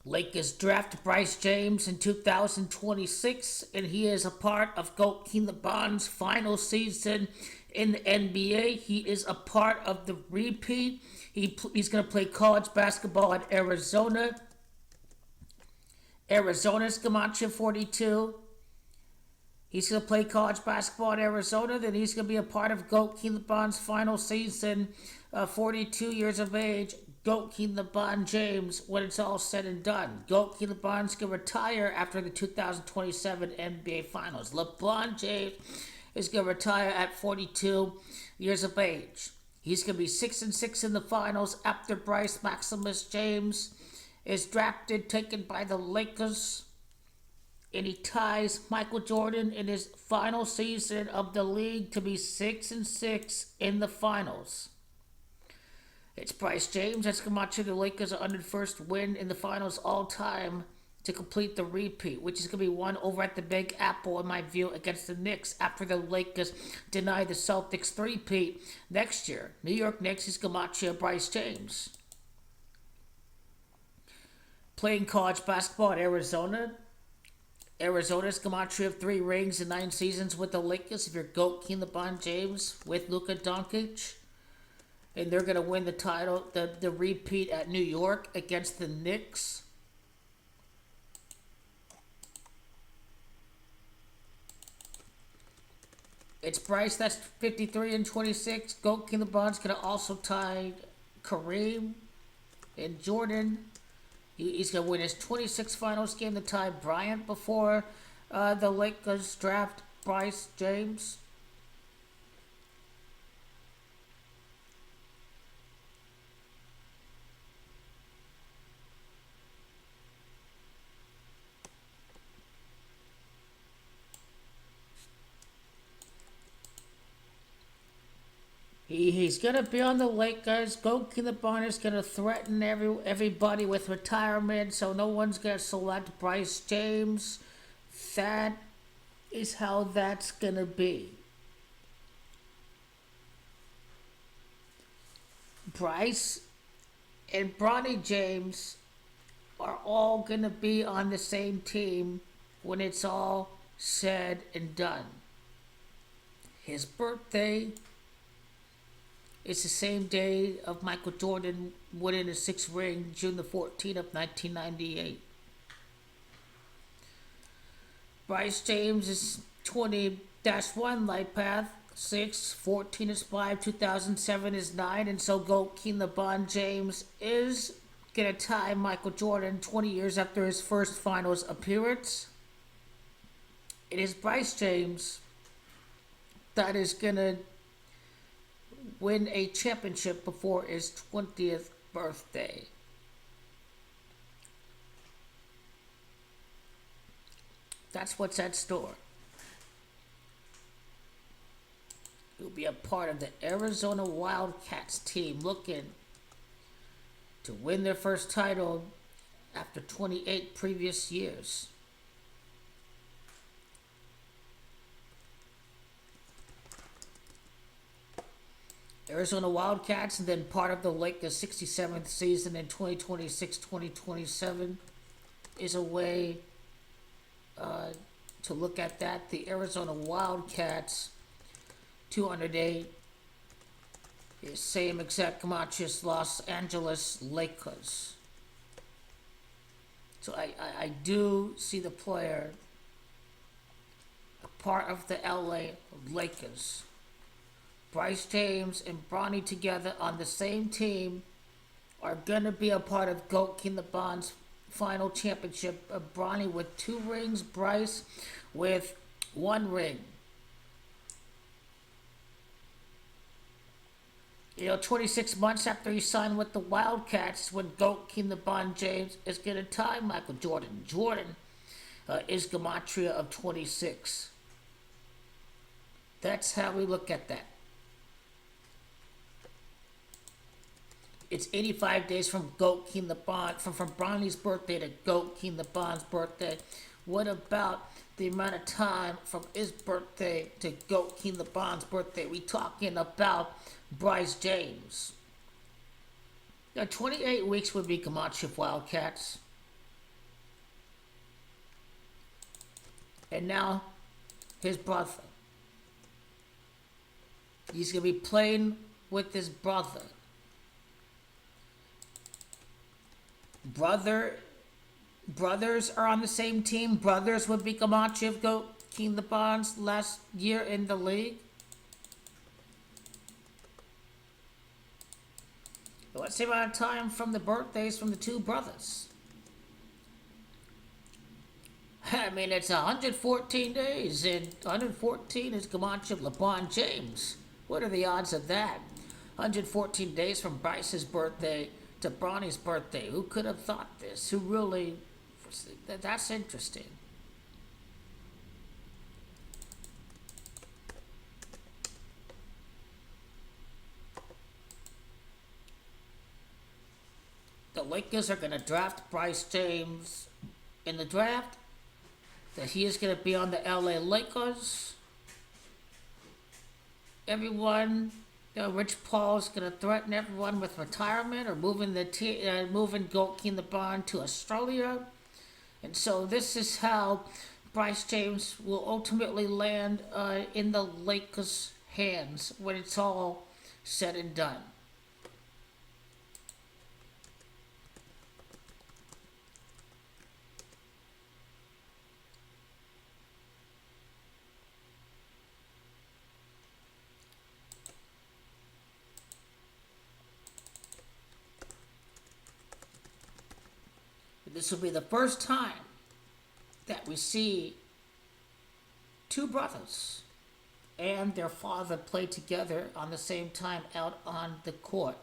Lakers draft Bryce James in 2026, and he is a part of GOAT King LeBron's final season in the NBA. He is a part of the repeat. He's going to play college basketball at Arizona. Arizona's Camacho 42. He's going to play college basketball at Arizona. Then he's going to be a part of GOAT King LeBron's final season, 42 years of age. GOAT King LeBron James, when it's all said and done. GOAT King LeBron's going to retire after the 2027 NBA Finals. LeBron James is going to retire at 42 years of age. He's going to be 6-6 in the finals after Bryce Maximus James is drafted, taken by the Lakers. And he ties Michael Jordan in his final season of the league to be 6-6 in the finals. It's Bryce James that's come out to the Lakers' 101st win in the finals all time to complete the repeat, which is going to be won over at the Big Apple, in my view, against the Knicks after the Lakers deny the Celtics three-peat next year. New York Knicks is Gamacha Bryce James. Playing college basketball at Arizona. Arizona's Gematria of 3 rings and 9 seasons with the Lakers. If you're GOAT King LeBron James with Luka Doncic, and they're going to win the title, the repeat at New York against the Knicks. It's Bryce, that's 53-26. GOAT King LeBron's going to also tie Kareem and Jordan. He's going to win his 26th finals game to tie Bryant before the Lakers draft Bryce James. He's going to be on the Lakers. GOAT King LeBron is going to threaten everybody with retirement, so no one's going to select Bryce James. That is how that's going to be. Bryce and Bronny James are all going to be on the same team when it's all said and done. His birthday is the same day of Michael Jordan winning his 6th ring, June the 14th of 1998. Bryce James is 20-1 lifepath, 6, 14 is 5, 2007 is 9, and so GOAT King LeBron James is going to tie Michael Jordan 20 years after his first finals appearance. It is Bryce James that is going to win a championship before his 20th birthday. That's what's at store. He'll be a part of the Arizona Wildcats team looking to win their first title after 28 previous years. Arizona Wildcats, and then part of the Lakers' 67th season in 2026-2027 is a way to look at that. The Arizona Wildcats, 208, is same exact match as Los Angeles Lakers. So I do see the player a part of the LA Lakers. Bryce James and Bronny together on the same team are going to be a part of GOAT King LeBron's final championship. Bronny with 2 rings, Bryce with 1 ring. 26 months after he signed with the Wildcats, when GOAT King LeBron James is going to tie Michael Jordan. Jordan is Gematria of 26. That's how we look at that. It's 85 days from GOAT King LeBron, from Bronny's birthday to GOAT King LeBron's birthday. What about the amount of time from his birthday to GOAT King LeBron's birthday? We talking about Bryce James. Now, 28 weeks would be Camacho Wildcats. and now his brother. He's going to be playing with his brother. Brothers are on the same team. Brothers would be Camacho, GOAT King LeBron's last year in the league. Let's see about time from the birthdays from the two brothers. I mean, it's 114 days, and 114 is Camacho LeBron James. What are the odds of that? 114 days from Bryce's birthday to Bronny's birthday. Who could have thought this? Who really... That's interesting. The Lakers are going to draft Bryce James in the draft. That he is going to be on the LA Lakers. Everyone, Rich Paul is going to threaten everyone with retirement or moving moving GOAT King LeBron to Australia. And so this is how Bryce James will ultimately land in the Lakers' hands when it's all said and done. This will be the first time that we see two brothers and their father play together on the same time out on the court.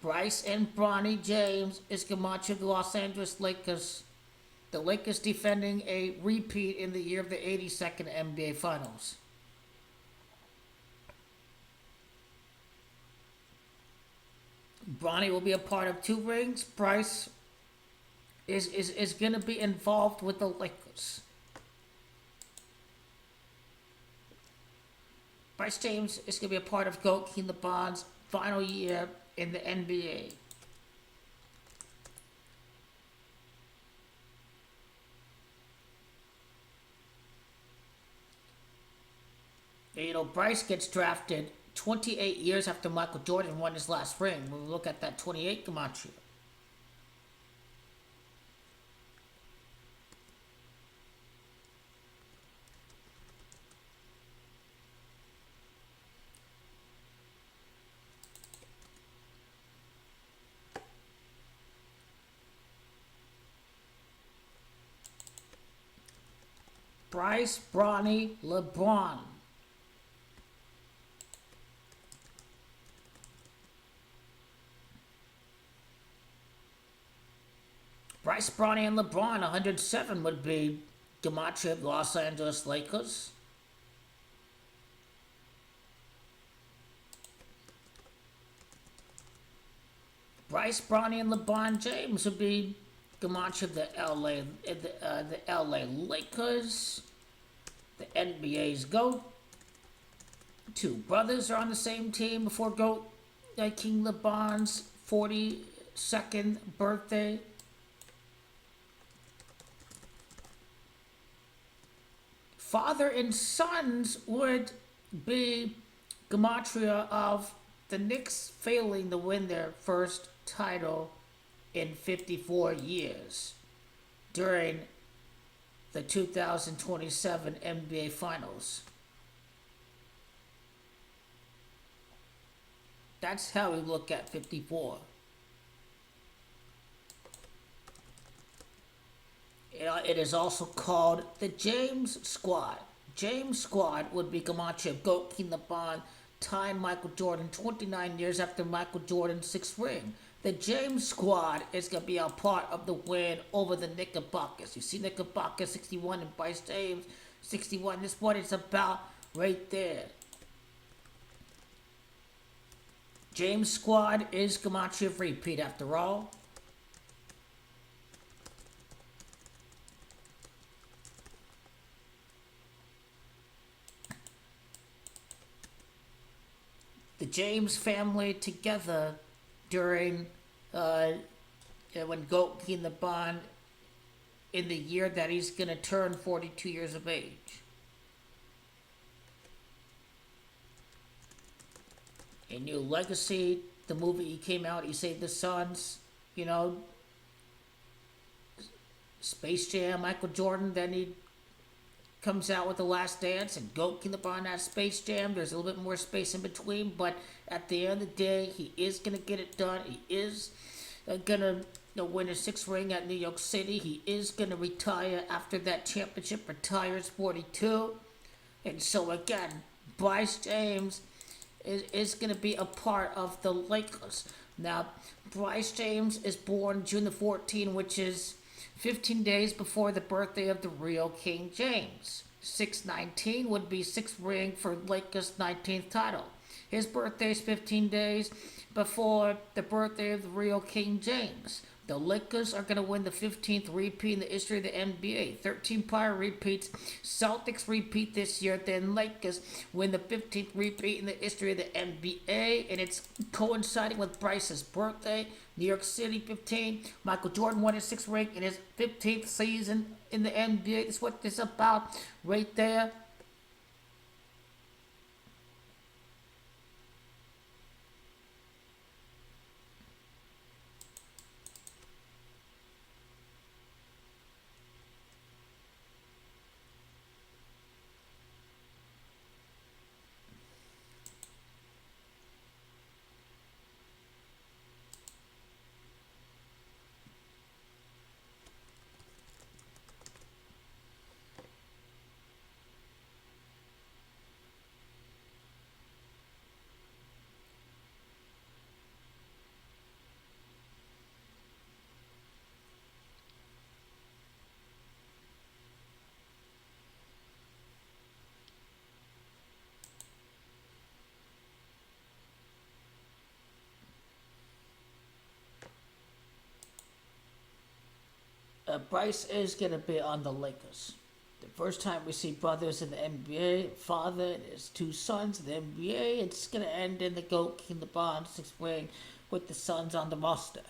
Bryce and Bronny James is Camacho of the Los Angeles Lakers. The Lakers defending a repeat in the year of the 82nd NBA Finals. Bronny will be a part of 2 rings. Bryce is going to be involved with the Lakers. Bryce James is going to be a part of GOAT King LeBron's final year in the NBA. Bryce gets drafted 28 years after Michael Jordan won his last ring. When we look at that 28 Camacho. Bryce, Bronny, LeBron. Bryce, Bronny, and LeBron, 107 would be Camacho of Los Angeles Lakers. Bryce, Bronny, and LeBron James would be Camacho of the LA Lakers. The NBA's GOAT. 2 brothers are on the same team before GOAT King LeBron's 42nd birthday. Father and sons would be gematria of the Knicks failing to win their first title in 54 years during the 2027 NBA Finals. That's how we look at 54. It is also called the James Squad. James Squad would be Camacho of GOAT King LeBron tying Michael Jordan 29 years after Michael Jordan's 6th ring. The James Squad is going to be a part of the win over the Knickerbockers. You see Knickerbockers 61 and Bryce James 61. This is what it's about right there. James Squad is Camacho of repeat after all. The James family together during when GOAT King LeBron in the year that he's going to turn 42 years of age. A New Legacy, the movie he came out, he saved the Suns, you know, Space Jam, Michael Jordan, then he comes out with The Last Dance, and GOAT King LeBron has Space Jam. There's a little bit more space in between, but at the end of the day, he is going to get it done. He is going to win a 6th ring at New York City. He is going to retire after that championship, retires 42. And so again, Bryce James is going to be a part of the Lakers. Now, Bryce James is born June the 14th, which is 15 days before the birthday of the real King James. 6/19 would be 6th ring for Lakers' 19th title. His birthday is 15 days before the birthday of the real King James. The Lakers are going to win the 15th repeat in the history of the NBA. 13 prior repeats. Celtics repeat this year. Then Lakers win the 15th repeat in the history of the NBA. And it's coinciding with Bryce's birthday. New York City 15. Michael Jordan won his 6th ring in his 15th season in the NBA. That's what this is about right there. Bryce is going to be on the Lakers. The first time we see brothers in the NBA, father and his 2 sons in the NBA, it's going to end in the GOAT King LeBron 6th ring with the Suns on the roster.